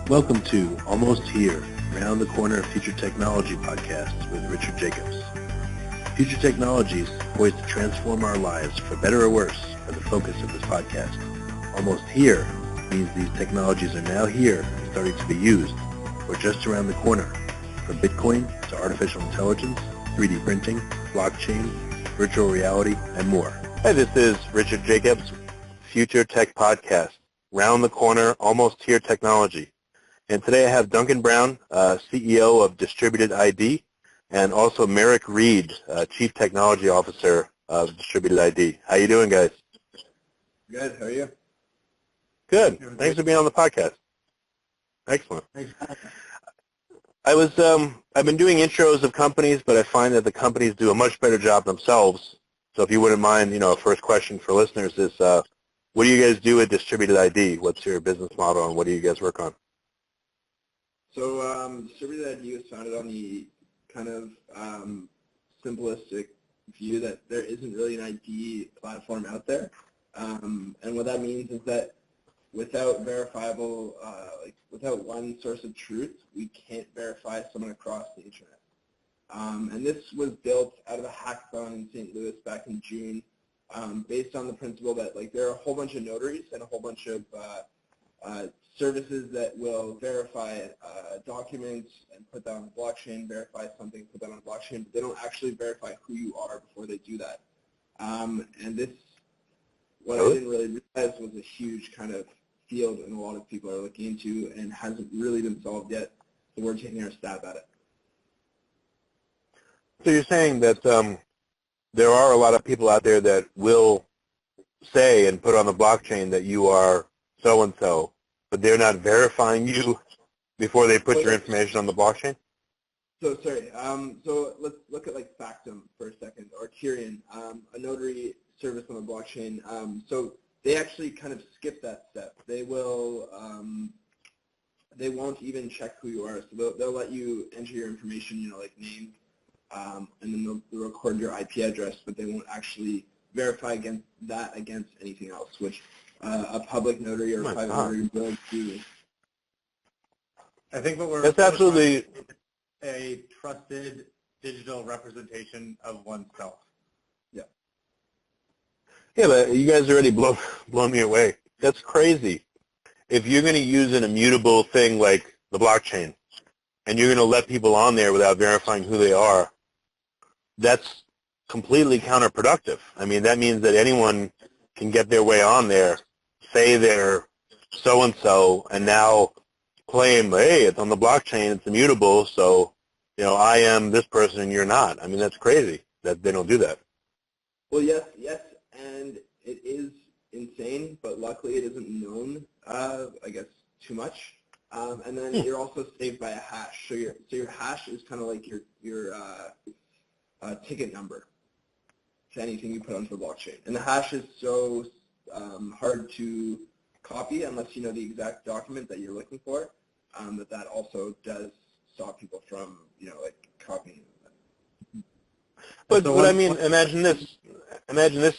Welcome to Almost Here, Round the Corner Future Technology podcast with Richard Jacobs. Future technologies poised to transform our lives for better or worse are the focus of this podcast. Almost here means these technologies are now here and starting to be used, or just around the corner, from Bitcoin to artificial intelligence, 3D printing, blockchain, virtual reality, and more. Hi, this is Richard Jacobs, Future Tech Podcast, Round the Corner, Almost Here Technology. And today I have Duncan Brown, CEO of Distributed ID, and also Merrick Reed, Chief Technology Officer of Distributed ID. How you doing, guys? Good. How are you? Good. Thanks for being on the podcast. Excellent. Thanks. I've been doing intros of companies, but I find that the companies do a much better job themselves. So if you wouldn't mind, first question for listeners is, what do you guys do at Distributed ID? What's your business model, and what do you guys work on? So Distributed ID was founded on the kind of simplistic view that there isn't really an ID platform out there. And what that means is that without verifiable, without one source of truth, we can't verify someone across the internet. And this was built out of a hackathon in St. Louis back in June, based on the principle that there are a whole bunch of notaries and a whole bunch of services that will verify documents and put that on the blockchain, verify something, put that on the blockchain, but they don't actually verify who you are before they do that. And this, what I didn't really realize, was a huge kind of field and a lot of people are looking into and hasn't really been solved yet, so we're taking our stab at it. So you're saying that there are a lot of people out there that will say and put on the blockchain that you are so-and-so, but they're not verifying you before they put your information on the blockchain? So sorry. So let's look at Factum for a second, or Tyrion, a notary service on the blockchain. So they actually kind of skip that step. They will. They won't even check who you are. So they'll let you enter your information, like name, and then they'll record your IP address, but they won't actually verify against anything else, which a public notary or a private notary will do. I think what we're That's absolutely a trusted digital representation of oneself. Yeah. Yeah, but you guys already blow me away. That's crazy. If you're going to use an immutable thing like the blockchain, and you're going to let people on there without verifying who they are, that's completely counterproductive. I mean, that means that anyone can get their way on there, say they're so-and-so, and now claim, hey, it's on the blockchain, it's immutable, so, I am this person and you're not. I mean, that's crazy that they don't do that. Well, yes, and it is insane, but luckily it isn't known, I guess, too much. And then you're also saved by a hash. So your hash is kind of like your ticket number to anything you put onto the blockchain. And the hash is so hard to copy unless you know the exact document that you're looking for, that also does stop people from, copying. But I mean, imagine this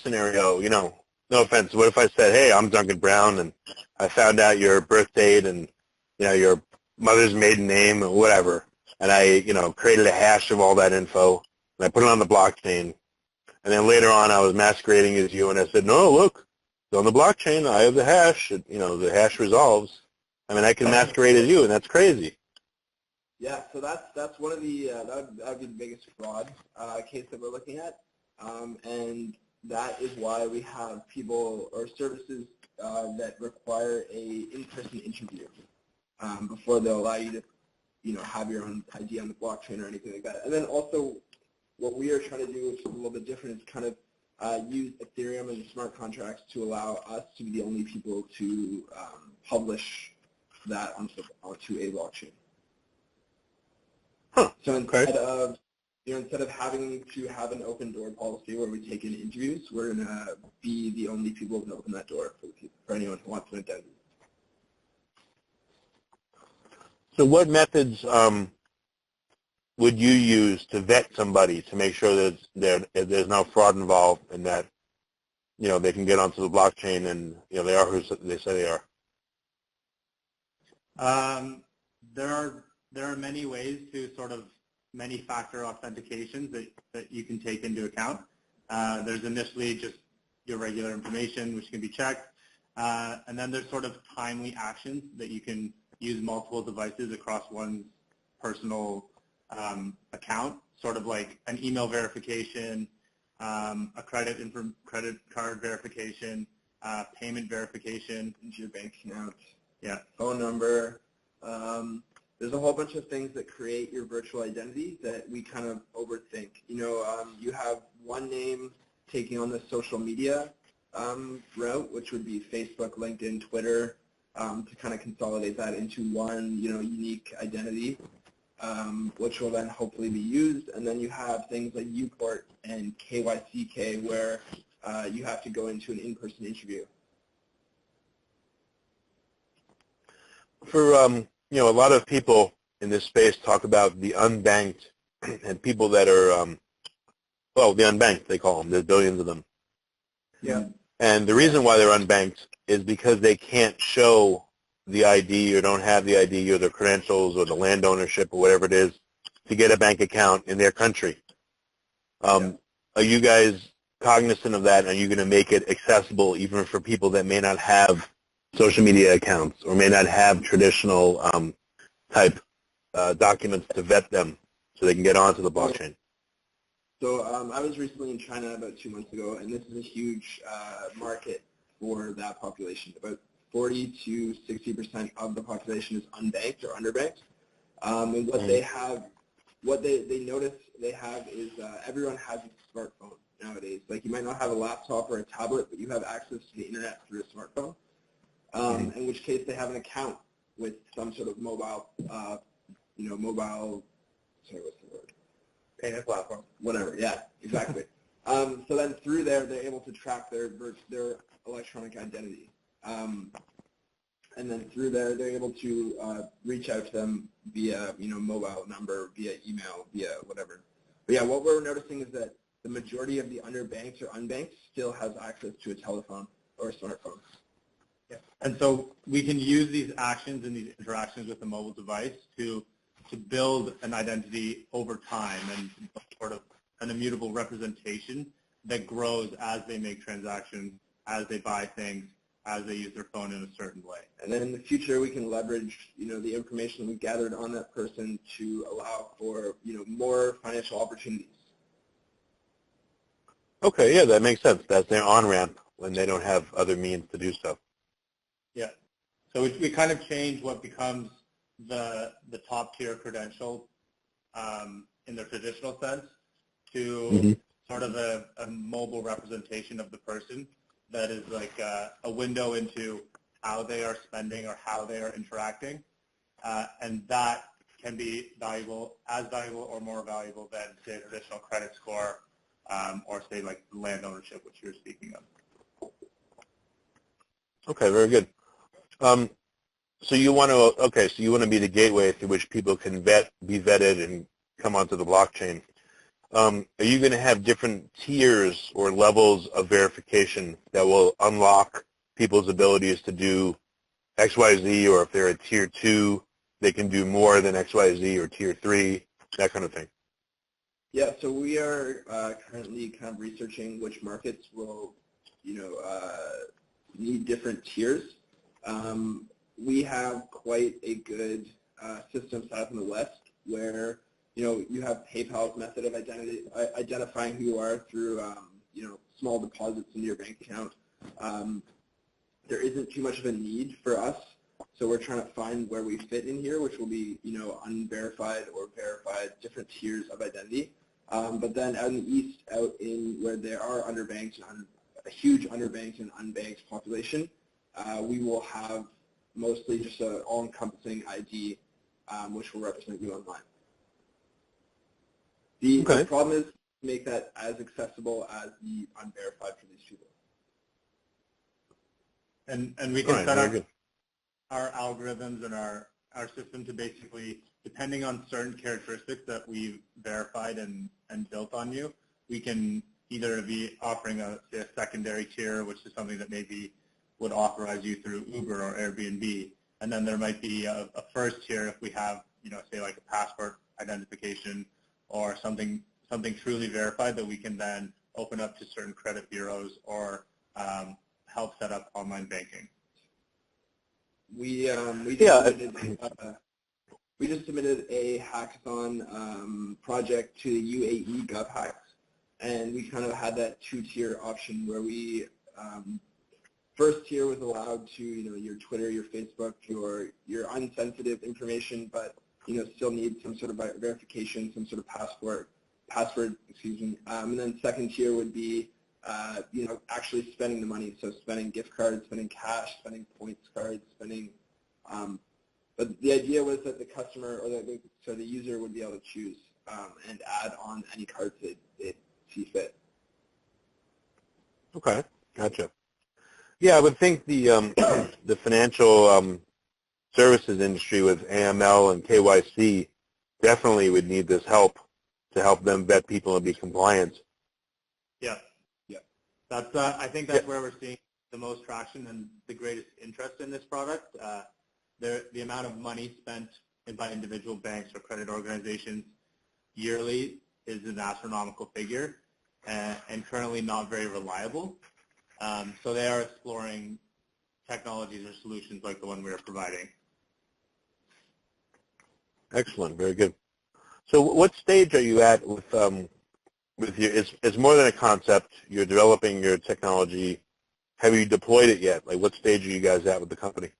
scenario, no offense. What if I said, hey, I'm Duncan Brown, and I found out your birth date and, your mother's maiden name or whatever, and I, created a hash of all that info, and I put it on the blockchain, and then later on I was masquerading as you, and I said, no, look, it's on the blockchain, I have the hash, the hash resolves. I mean, I can masquerade as you, and that's crazy. Yeah, so that's one of the, that would be the biggest fraud case that we're looking at, and that is why we have people or services that require a in-person interview before they'll allow you to, have your own ID on the blockchain or anything like that. And then also, what we are trying to do, which is a little bit different, is kind of use Ethereum and smart contracts to allow us to be the only people to publish that onto a blockchain. Huh. So instead of having to have an open door policy where we take in interviews, we're going to be the only people to open that door for anyone who wants an identity. So what methods would you use to vet somebody to make sure that there's no fraud involved and that, they can get onto the blockchain and, they are who they say they are? There are many ways to sort of many factor authentications that you can take into account. There's initially just your regular information, which can be checked. And then there's sort of timely actions that you can use multiple devices across one's personal account, sort of like an email verification, a credit card verification, payment verification. Into your bank account. Yeah. Phone number. There's a whole bunch of things that create your virtual identity that we kind of overthink. You know, you have one name taking on the social media route, which would be Facebook, LinkedIn, Twitter, to kind of consolidate that into one, you know, unique identity, which will then hopefully be used. And then you have things like UPort and KYC where you have to go into an in-person interview. For you know, a lot of people in this space talk about the unbanked and people that are, well, the unbanked, they call them. There's billions of them. Yeah. And the reason why they're unbanked is because they can't show the ID or don't have the ID or the credentials or the land ownership or whatever it is to get a bank account in their country. Are you guys cognizant of that? And are you going to make it accessible even for people that may not have social media accounts or may not have traditional type documents to vet them so they can get onto the blockchain? So I was recently in China about 2 months ago, and this is a huge market for that population. About 40 to 60% of the population is unbanked or underbanked. And what they have, what they notice they have is everyone has a smartphone nowadays. Like you might not have a laptop or a tablet, but you have access to the internet through a smartphone. In which case they have an account with some sort of mobile, you know, sorry, what's the word? Payment platform. Whatever, yeah, exactly. So then through there, they're able to track their electronic identity. And then through there, they're able to reach out to them via, you know, mobile number, via email, via whatever. But yeah, what we're noticing is that the majority of the underbanked or unbanked still has access to a telephone or a smartphone. Yeah. And so we can use these actions and these interactions with the mobile device to build an identity over time and sort of an immutable representation that grows as they make transactions, as they buy things, as they use their phone in a certain way. And then in the future, we can leverage, you know, the information we gathered on that person to allow for, you know, more financial opportunities. Okay, yeah, that makes sense. That's their on-ramp when they don't have other means to do so. Yeah. So we kind of change what becomes the top tier credential in the traditional sense to sort of a mobile representation of the person that is like a window into how they are spending or how they are interacting. And that can be valuable, as valuable or more valuable than, say, a traditional credit score or, say, like land ownership, which you were speaking of. Okay, very good. So you want to be the gateway through which people can be vetted and come onto the blockchain. Are you going to have different tiers or levels of verification that will unlock people's abilities to do XYZ, or if they're a tier 2, they can do more than XYZ, or tier 3, that kind of thing? Yeah, so we are currently kind of researching which markets will, you know, need different tiers. We have quite a good system set up in the West where, you know, you have PayPal's method of identifying who you are through, you know, small deposits into your bank account. There isn't too much of a need for us, so we're trying to find where we fit in here, which will be, you know, unverified or verified, different tiers of identity. But then out in the East, out in where there are underbanked and a huge underbanked and unbanked population, we will have mostly just an all-encompassing ID, which will represent you online. The problem is to make that as accessible as the unverified for these people. And we can set up our algorithms and our system to basically, depending on certain characteristics that we've verified and built on you, we can either be offering a secondary tier, which is something that maybe would authorize you through Uber or Airbnb, and then there might be a first tier if we have, say like a passport identification or something truly verified that we can then open up to certain credit bureaus or help set up online banking. We just submitted a hackathon project to the UAE GovHacks, and we kind of had that two-tier option where we first tier was allowed to your Twitter, your Facebook, your unsensitive information, but still need some sort of verification, some sort of password, excuse me. And then second tier would be actually spending the money, so spending gift cards, spending cash, spending points cards, spending. But the idea was that the customer or the user would be able to choose and add on any cards they see fit. Okay, gotcha. Yeah, I would think the the financial services industry with AML and KYC definitely would need this help to help them vet people and be compliant. Yeah. That's I think that's where we're seeing the most traction and the greatest interest in this product. The amount of money spent by individual banks or credit organizations yearly is an astronomical figure and currently not very reliable. So they are exploring technologies or solutions like the one we are providing. Excellent, very good. So what stage are you at with your, it's more than a concept, you're developing your technology. Have you deployed it yet? Like what stage are you guys at with the company?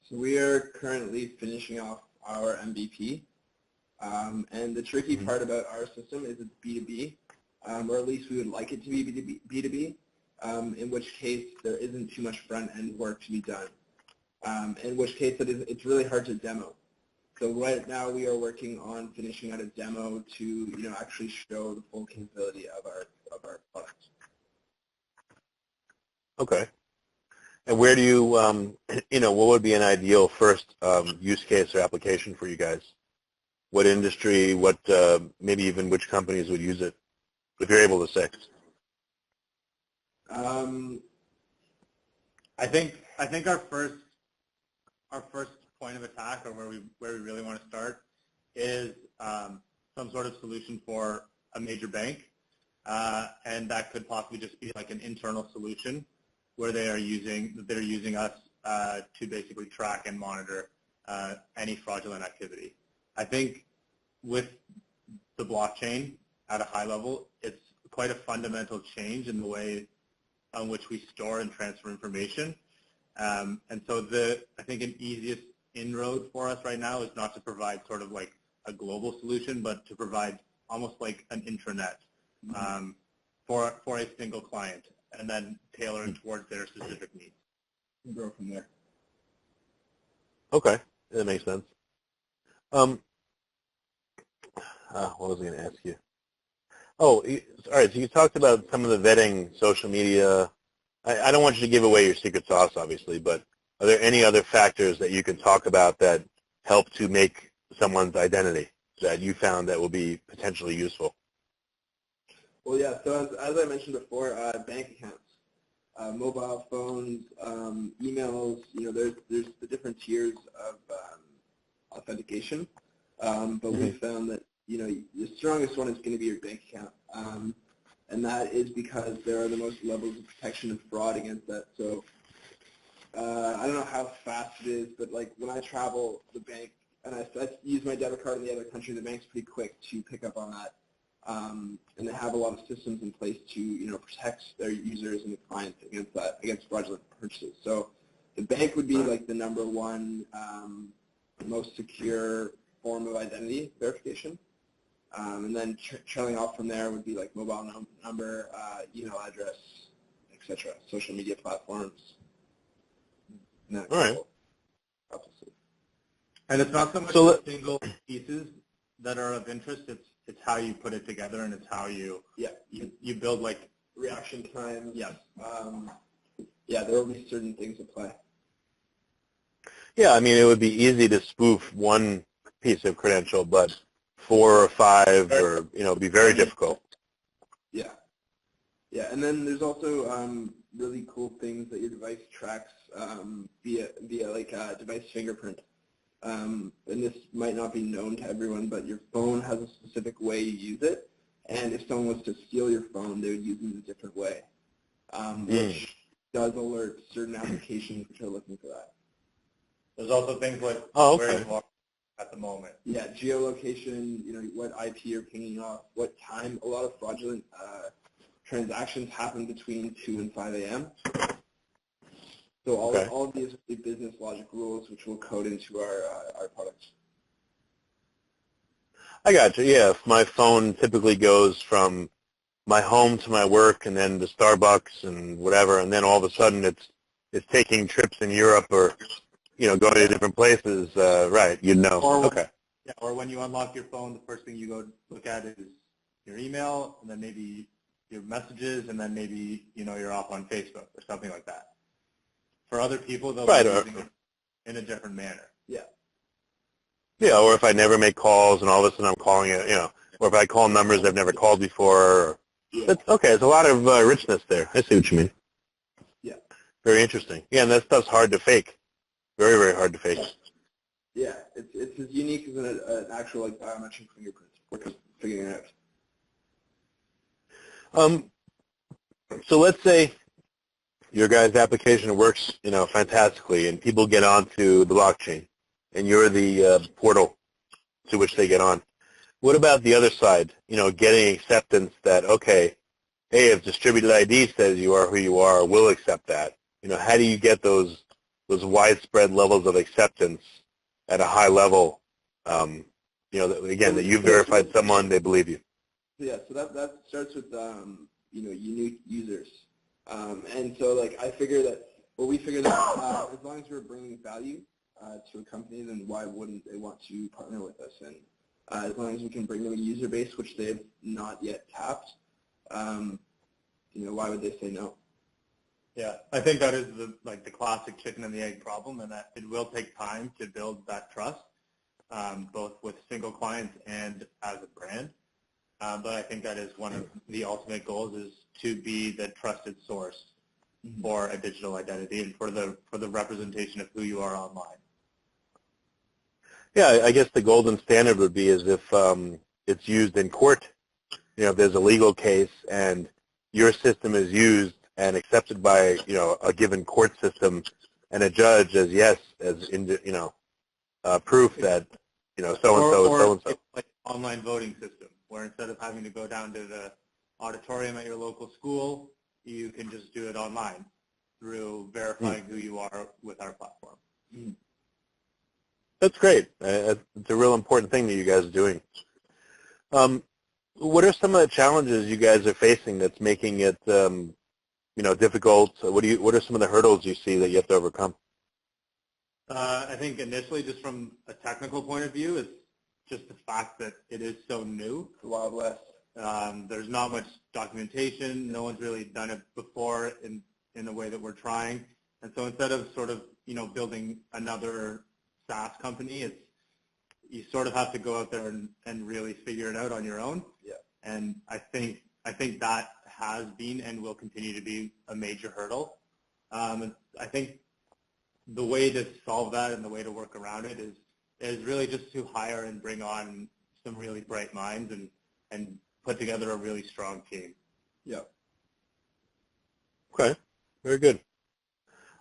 So we are currently finishing off our MVP. And the tricky part about our system is it's B2B, or at least we would like it to be B2B, in which case there isn't too much front-end work to be done, in which case it's really hard to demo. So right now we are working on finishing out a demo to actually show the full capability of our product. Okay. And where do you, what would be an ideal first use case or application for you guys? What industry, what, maybe even which companies would use it, if you're able to say? I think our first point of attack, or where we really want to start, is some sort of solution for a major bank, and that could possibly just be like an internal solution where they're using us to basically track and monitor any fraudulent activity. I think with the blockchain at a high level, it's quite a fundamental change in the way on which we store and transfer information. And so I think an easiest inroad for us right now is not to provide sort of like a global solution, but to provide almost like an intranet for a single client, and then tailor it towards their specific needs. And grow from there. Okay, that makes sense. What was I going to ask you? Oh, all right, so you talked about some of the vetting, social media. I don't want you to give away your secret sauce, obviously, but are there any other factors that you can talk about that help to make someone's identity that you found that will be potentially useful? Well, yeah, so as I mentioned before, bank accounts, mobile phones, emails, there's the different tiers of authentication, but we found that, the strongest one is going to be your bank account, and that is because there are the most levels of protection and fraud against that. So I don't know how fast it is, but like when I travel, the bank, and I use my debit card in the other country, the bank's pretty quick to pick up on that. And they have a lot of systems in place to, protect their users and the clients against that, against fraudulent purchases. So the bank would be like the number one most secure form of identity verification. And then trailing off from there would be like mobile number, email address, etc., social media platforms. All right. And it's not so much the single pieces that are of interest. It's how you put it together, and it's how you build like reaction time. Yes. There will be certain things at play. Yeah, I mean, it would be easy to spoof one piece of credential, but 4 or 5, or it'd be very difficult. Yeah, and then there's also really cool things that your device tracks via like device fingerprint. And this might not be known to everyone, but your phone has a specific way you use it. And if someone was to steal your phone, they would use it in a different way, which does alert certain applications which are looking for that. There's also things like where you are at the moment. Yeah, geolocation, what IP you're pinging off, what time. A lot of fraudulent transactions happen between 2 and 5 a.m. So all of these are business logic rules which we'll code into our products. I got you. Yeah, if my phone typically goes from my home to my work and then to Starbucks and whatever, and then all of a sudden it's taking trips in Europe or going to different places, right? You'd know. Yeah, or when you unlock your phone, the first thing you go look at is your email, and then maybe your messages, and then maybe you're off on Facebook or something like that. For other people, they'll be using it in a different manner. Yeah. Yeah, or if I never make calls and all of a sudden I'm calling it, or if I call numbers I've never called before. That's okay. There's a lot of richness there. I see what you mean. Yeah. Very interesting. Yeah, and that stuff's hard to fake. Very, very hard to fake. Yeah, it's as unique as an actual biometric fingerprint. We're just figuring it out. So let's say your guys' application works, fantastically, and people get onto the blockchain, and you're the portal to which they get on. What about the other side? Getting acceptance that hey, if distributed ID says you are who you are, we'll accept that. How do you get those widespread levels of acceptance at a high level? That you've verified someone, they believe you. Yeah, so that starts with unique users. And so I figure that, we figure that as long as we're bringing value to a company, then why wouldn't they want to partner with us? And as long as we can bring them a user base which they have not yet tapped, why would they say no? Yeah, I think that is the classic chicken and the egg problem, and that it will take time to build that trust, both with single clients and as a brand. But I think that is one of the ultimate goals, is to be the trusted source for a digital identity and for the representation of who you are online. Yeah, I guess the golden standard would be as if it's used in court. If there's a legal case and your system is used and accepted by a given court system, and a judge as proof that so and so. It's like an online voting system, where instead of having to go down to the auditorium at your local school, you can just do it online through verifying who you are with our platform. That's great. It's a real important thing that you guys are doing. What are some of the challenges you guys are facing that's making it difficult? What are some of the hurdles you see that you have to overcome? I think initially, just from a technical point of view, it's just the fact that it is so new. The Wild West. There's not much documentation. No one's really done it before in the way that we're trying. And so instead of sort of building another SaaS company, you sort of have to go out there and really figure it out on your own. Yeah. And I think that has been and will continue to be a major hurdle. And I think the way to solve that and the way to work around it is really just to hire and bring on some really bright minds and put together a really strong team. Yeah. Okay. Very good.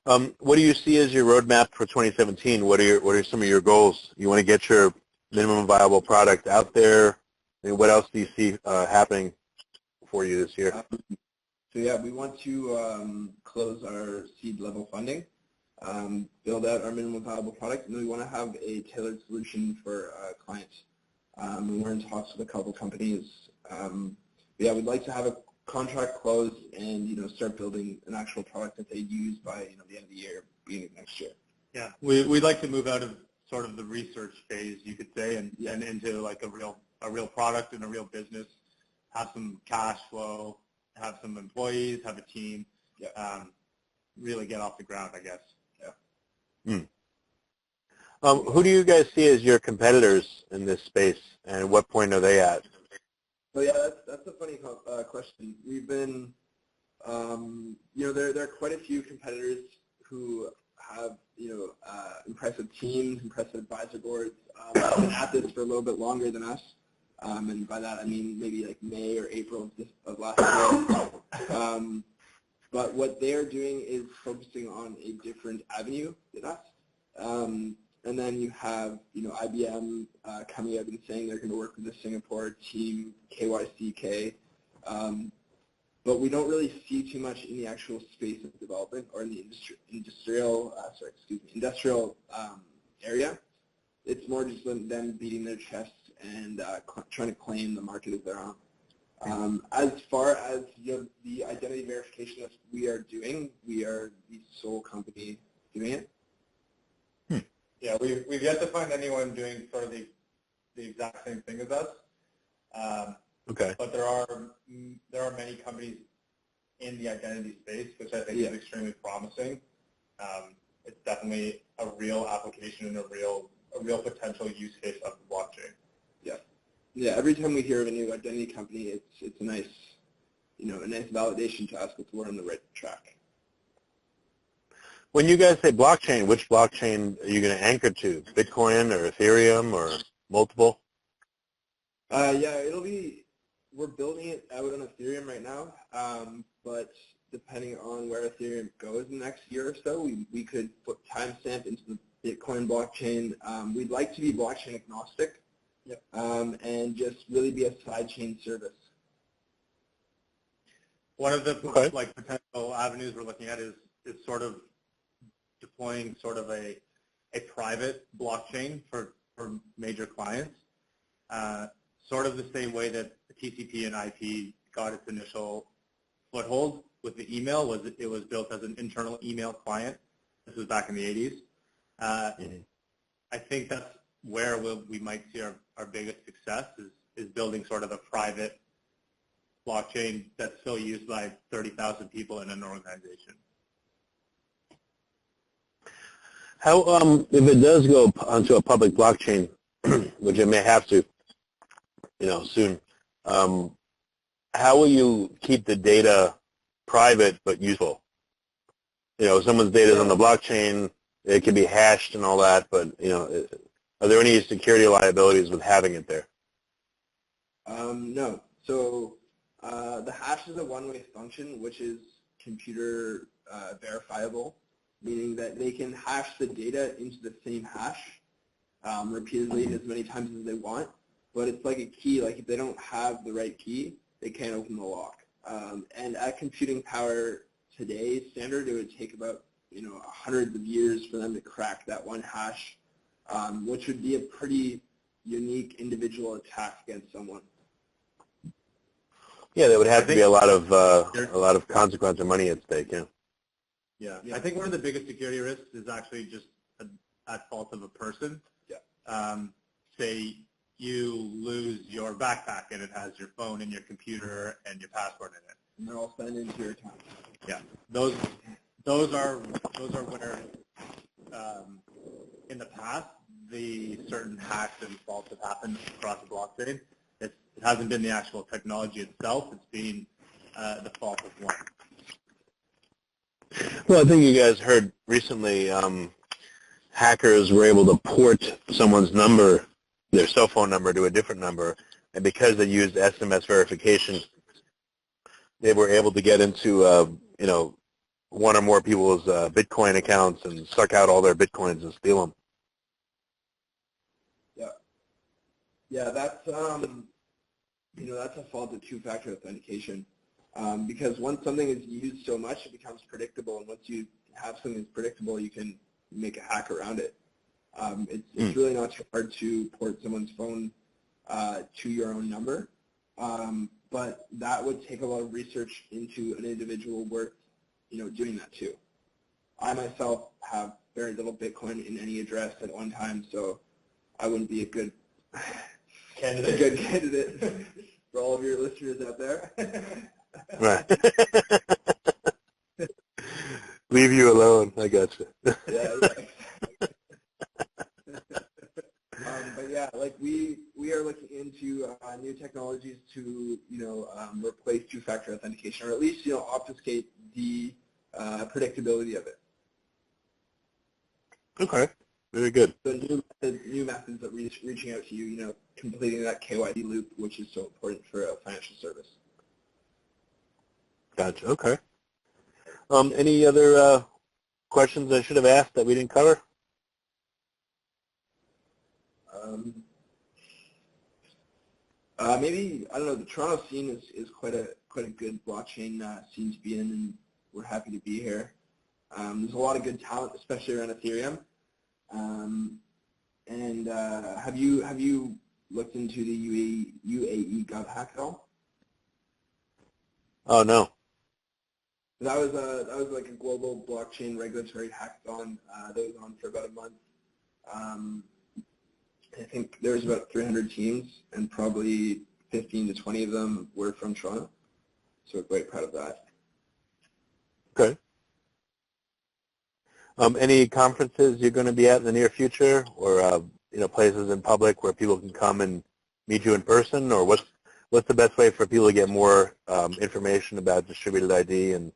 What do you see as your roadmap for 2017? What are some of your goals? You want to get your minimum viable product out there? What else do you see happening for you this year? So yeah, we want to close our seed level funding, build out our minimum viable product, and then we want to have a tailored solution for clients. We're in talks with a couple companies. Yeah, we'd like to have a contract close and start building an actual product that they use by the end of the year, beginning of next year. Yeah, we'd like to move out of sort of the research phase, you could say, and into like a real product and a real business. Have some cash flow, have some employees, have a team. Yeah. Really get off the ground, I guess. Yeah. Who do you guys see as your competitors in this space, and what point are they at? So yeah, that's a funny question. We've been There are quite a few competitors who have, impressive teams, impressive advisor boards, been at this for a little bit longer than us. And by that I mean maybe like May or April of last year. But what they're doing is focusing on a different avenue than us. And then you have, IBM coming up and saying they're going to work with the Singapore team, KYCK. But we don't really see too much in the actual space of development or in the industrial area. It's more just them beating their chests and trying to claim the market as their own. As far as the identity verification that we are doing, we are the sole company doing it. Yeah, we've yet to find anyone doing sort of the exact same thing as us. Okay. But there are many companies in the identity space, which I think is extremely promising. It's definitely a real application and a real potential use case of the blockchain. Yeah. Yeah. Every time we hear of a new identity company, it's a nice, a nice validation to us that we're on the right track. When you guys say blockchain, which blockchain are you going to anchor to? Bitcoin or Ethereum or multiple? We're building it out on Ethereum right now, but depending on where Ethereum goes in the next year or so, we could put timestamp into the Bitcoin blockchain. We'd like to be blockchain agnostic, and just really be a sidechain service. One of the potential avenues we're looking at is sort of deploying sort of a private blockchain for major clients, sort of the same way that TCP and IP got its initial foothold with the email. It was built as an internal email client. This was back in the 80s. I think that's where we might see our biggest success is building sort of a private blockchain that's still used by 30,000 people in an organization. How, if it does go onto a public blockchain, which it may have to, soon, how will you keep the data private but useful? Someone's data is on the blockchain, it can be hashed and all that, but, are there any security liabilities with having it there? No. So the hash is a one-way function, which is computer verifiable, meaning that they can hash the data into the same hash repeatedly as many times as they want, but it's like a key. Like if they don't have the right key, they can't open the lock. And at computing power today's standard, it would take about hundreds of years for them to crack that one hash, which would be a pretty unique individual attack against someone. Yeah, there would have to be a lot of consequence or money at stake. Yeah, I think one of the biggest security risks is actually just at fault of a person. Yeah. Say you lose your backpack and it has your phone and your computer and your password in it. And they're all spent into your account. Yeah, those are where in the past the certain hacks and faults have happened across the blockchain. It hasn't been the actual technology itself; it's been the fault of one. Well, I think you guys heard recently hackers were able to port someone's number, their cell phone number, to a different number, and because they used SMS verification, they were able to get into one or more people's Bitcoin accounts and suck out all their Bitcoins and steal them. Yeah, that's that's a fault of two-factor authentication. Because once something is used so much, it becomes predictable, and once you have something that's predictable, you can make a hack around it. It's really not too hard to port someone's phone to your own number, but that would take a lot of research into an individual worth doing that too. I myself have very little Bitcoin in any address at one time, so I wouldn't be a good candidate for all of your listeners out there. Right. Leave you alone. I gotcha. Yeah. But yeah, like we are looking into new new technologies to, replace two-factor authentication, or at least, obfuscate the predictability of it. Okay, very good. So new methods of reaching out to you, completing that KYC loop, which is so important for a financial service. Gotcha. Okay. Any other questions I should have asked that we didn't cover? Maybe, I don't know, the Toronto scene is quite a good blockchain scene to be in, and we're happy to be here. There's a lot of good talent, especially around Ethereum. Have you looked into the UAE Gov hack at all? Oh no. That was like a global blockchain regulatory hackathon that was on for about a month. I think there was about 300 teams, and probably 15 to 20 of them were from Toronto. So we're quite proud of that. Okay. Any conferences you're going to be at in the near future, or places in public where people can come and meet you in person, or what's the best way for people to get more information about distributed ID and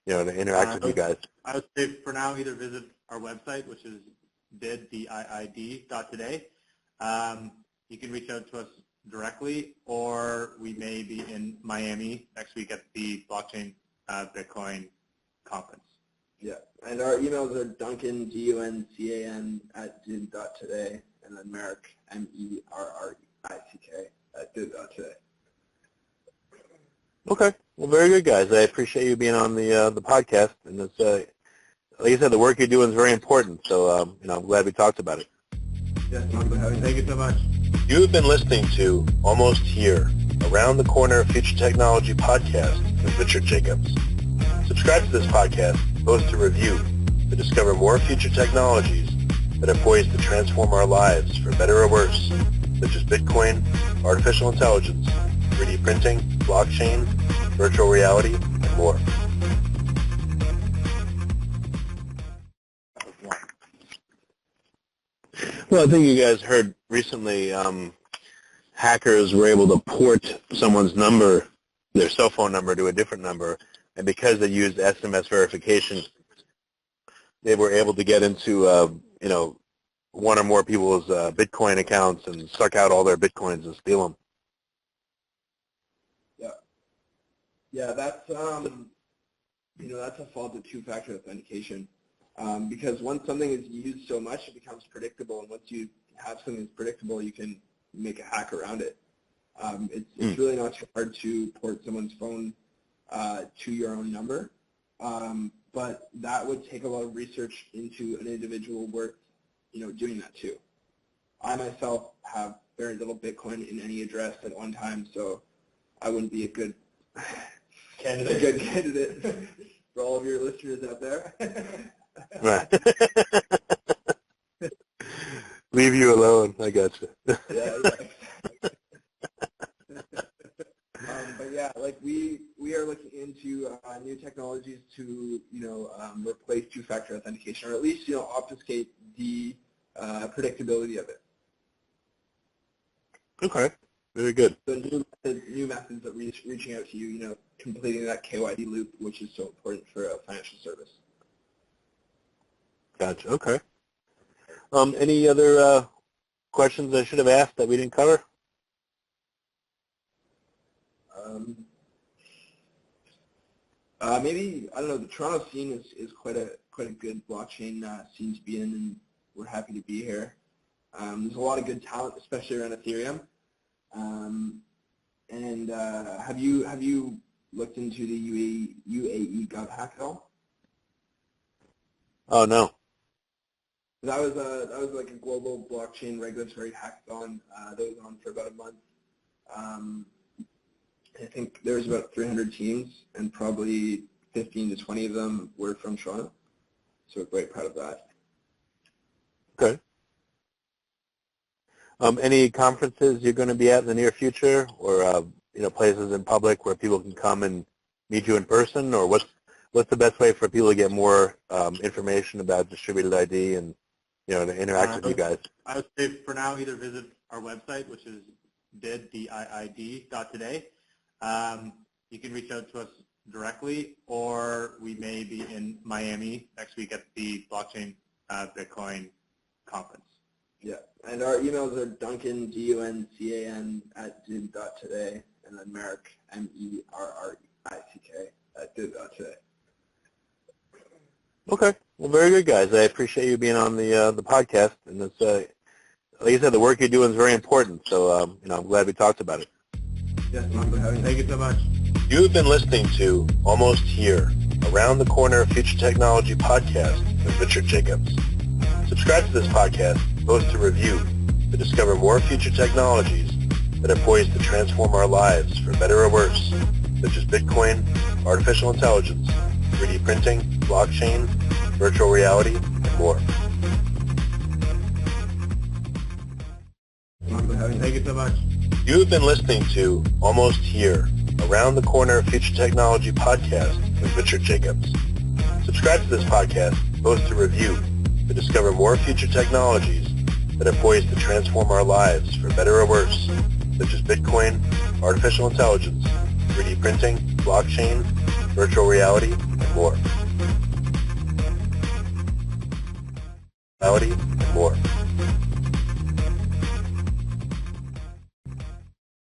to interact with you guys? I would say for now, either visit our website, which is diid.today. You can reach out to us directly, or we may be in Miami next week at the Blockchain Bitcoin conference. Yeah, and our emails are Duncan, DUNCAN @did.today, and then Merrick, MERRICK @did.today. Okay, well, very good, guys. I appreciate you being on the podcast, and it's like I said, the work you're doing is very important. So I'm glad we talked about it. Yes, thank you so much. You have been listening to Almost Here, Around the Corner Future Technology podcast with Richard Jacobs. Subscribe to this podcast, post a review to discover more future technologies that are poised to transform our lives for better or worse, such as Bitcoin, artificial intelligence, 3D printing, blockchain, virtual reality, and more. Well, I think you guys heard recently hackers were able to port someone's number, their cell phone number, to a different number, and because they used SMS verification, they were able to get into one or more people's Bitcoin accounts and suck out all their Bitcoins and steal them. Yeah, that's that's a fault of two-factor authentication. Because once something is used so much, it becomes predictable, and once you have something that's predictable, you can make a hack around it. It's really not too hard to port someone's phone to your own number, but that would take a lot of research into an individual worth, doing that too. I myself have very little Bitcoin in any address at one time, so I wouldn't be a good candidate for all of your listeners out there. Right. Leave you alone. I gotcha. Yeah. But yeah, like we are looking into new technologies to replace two-factor authentication, or at least obfuscate the predictability of it. Okay, very good. So new methods of reaching out to you, completing that KYC loop, which is so important for a financial service. Gotcha. Okay. Any other questions I should have asked that we didn't cover? Maybe, I don't know, the Toronto scene is quite a good blockchain scene to be in, and we're happy to be here. There's a lot of good talent, especially around Ethereum. Have you looked into the UAE Gov hack at all? Oh no. That was like a global blockchain regulatory hackathon that was on for about a month. I think there was about 300 teams, and probably 15 to 20 of them were from Toronto. So we're quite proud of that. Okay. Any conferences you're going to be at in the near future, or places in public where people can come and meet you in person, or what's the best way for people to get more information about distributed ID and to interact with you guys? I would say for now, either visit our website, which is did, DIID.today. You can reach out to us directly, or we may be in Miami next week at the Blockchain Bitcoin conference. Yeah, and our emails are Duncan, DUNCAN @dib.today, and then Merrick, MERRICK @dib.today. Okay. Well, very good, guys. I appreciate you being on the podcast, and it's like you said, the work you're doing is very important. So I'm glad we talked about it. Yes, thanks for having me. Thank you so much. You have been listening to Almost Here, Around the Corner Future Technology podcast with Richard Jacobs. Subscribe to this podcast, post a review to discover more future technologies that are poised to transform our lives for better or worse, such as Bitcoin, artificial intelligence, 3D printing, blockchain, virtual reality, and more. Thank you so much. You have been listening to Almost Here, Around the Corner Future Technology podcast with Richard Jacobs. Subscribe to this podcast, post a review to discover more future technologies that are poised to transform our lives for better or worse, such as Bitcoin, artificial intelligence, 3D printing, blockchain, virtual reality, and more.